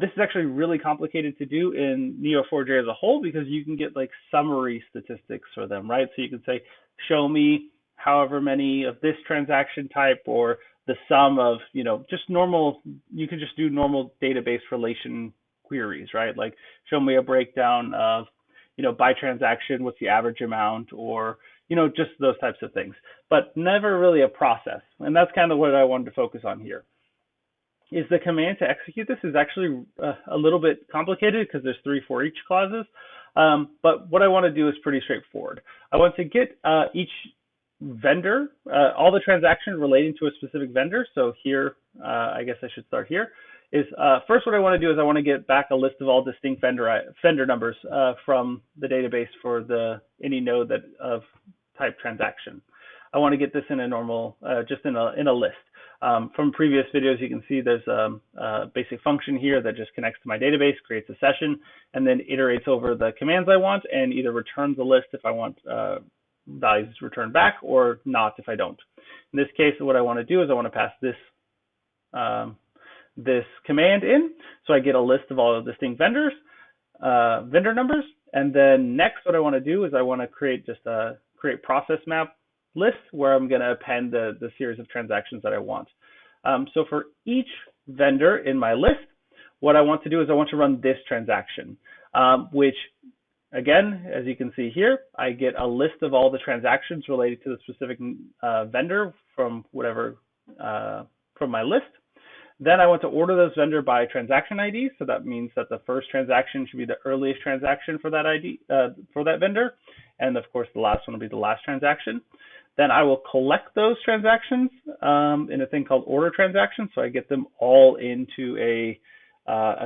This is actually really complicated to do in Neo4j as a whole because you can get like summary statistics for them, right? So you can say, show me however many of this transaction type, or the sum of, just normal, you can just do normal database relation queries, right? Like show me a breakdown of, by transaction, what's the average amount, or, just those types of things, but never really a process. And that's kind of what I wanted to focus on here. Is the command to execute this is actually a little bit complicated because there's 3 for each clauses. But what I want to do is pretty straightforward. I want to get each vendor, all the transactions relating to a specific vendor. So here, I guess I should start here, is first what I want to do is I want to get back a list of all distinct vendor numbers from the database for any node that of type transaction. I want to get this in a normal, just in a list. From previous videos, you can see there's a basic function here that just connects to my database, creates a session, and then iterates over the commands I want and either returns a list if I want values returned back or not if I don't. In this case, what I want to do is I want to pass this this command in, so I get a list of all the distinct vendor numbers. And then next, what I want to do is I want to create create process map list where I'm going to append the series of transactions that I want. So for each vendor in my list, what I want to do is I want to run this transaction, which again, as you can see here, I get a list of all the transactions related to the specific vendor from from my list. Then I want to order those vendor by transaction ID. So that means that the first transaction should be the earliest transaction for that ID, for that vendor. And of course, the last one will be the last transaction. Then I will collect those transactions in a thing called order transactions. So I get them all into a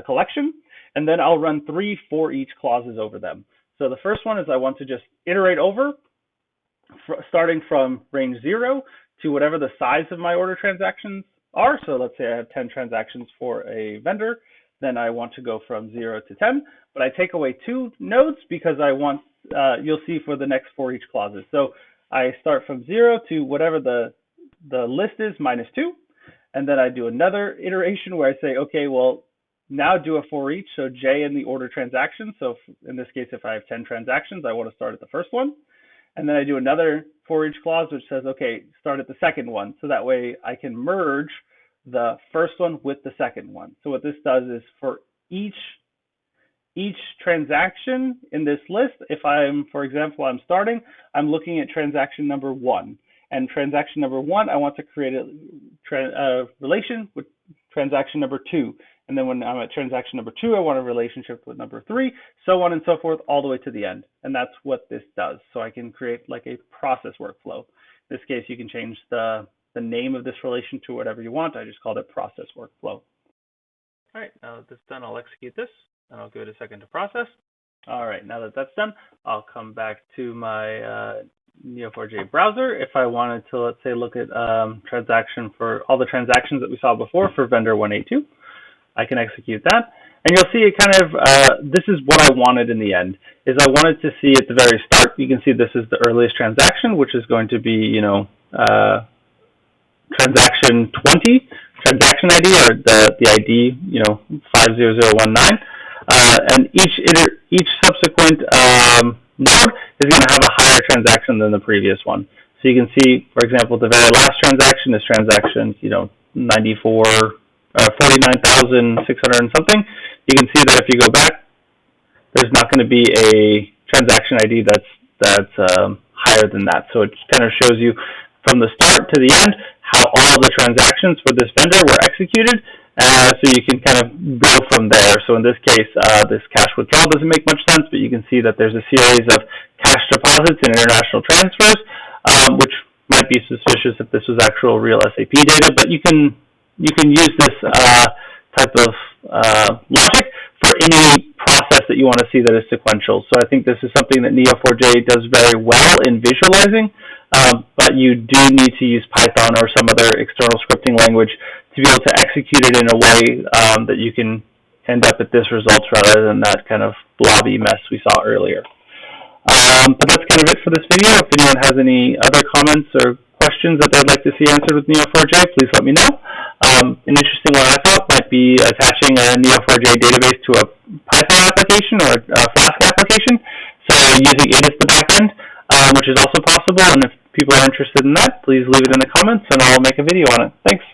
collection. And then I'll run 3 for each clauses over them. So the first one is I want to just iterate over, starting from range 0 to whatever the size of my order transactions are. So let's say I have 10 transactions for a vendor. Then I want to go from 0 to 10, but I take away 2 nodes because I want, you'll see for the next for each clauses. So I start from 0 to whatever the list is minus 2. And then I do another iteration where I say, okay, well, now do a for each. So J in the order transaction. So in this case, if I have 10 transactions, I want to start at the first one. And then I do another for each clause, which says, okay, start at the second one. So that way I can merge the first one with the second one. So what this does is for each transaction in this list, if I'm, for example, I'm looking at transaction number 1. And transaction number 1, I want to create a relation with transaction number 2. And then when I'm at transaction number 2, I want a relationship with number 3, so on and so forth, all the way to the end. And that's what this does. So I can create like a process workflow. In this case, you can change the name of this relation to whatever you want. I just called it process workflow. All right, now that that's done, I'll execute this, and I'll give it a second to process. All right, now that that's done, I'll come back to my Neo4j browser. If I wanted to, let's say, look at transaction for all the transactions that we saw before for vendor 182, I can execute that. And you'll see it kind of, this is what I wanted in the end, is I wanted to see at the very start, you can see this is the earliest transaction, which is going to be, transaction 20, transaction ID, or the ID, 50019. And each subsequent node is going to have a higher transaction than the previous one. So you can see, for example, the very last transaction is transaction, 49,600 and something. You can see that if you go back, there's not going to be a transaction ID that's higher than that. So it kind of shows you from the start to the end how all the transactions for this vendor were executed. So you can kind of go from there. So in this case, this cash withdrawal doesn't make much sense, but you can see that there's a series of cash deposits and international transfers, which might be suspicious if this was actual real SAP data, but you can use this type of logic for any process that you want to see that is sequential. So I think this is something that Neo4j does very well in visualizing, but you do need to use Python or some other external scripting language to be able to execute it in a way that you can end up at this result rather than that kind of blobby mess we saw earlier. But that's kind of it for this video. If anyone has any other comments or questions that they'd like to see answered with Neo4j, please let me know. An interesting one I thought might might be attaching a Neo4j database to a Python application or a Flask application. So using it as the backend, which is also possible. And if people are interested in that, please leave it in the comments and I'll make a video on it. Thanks.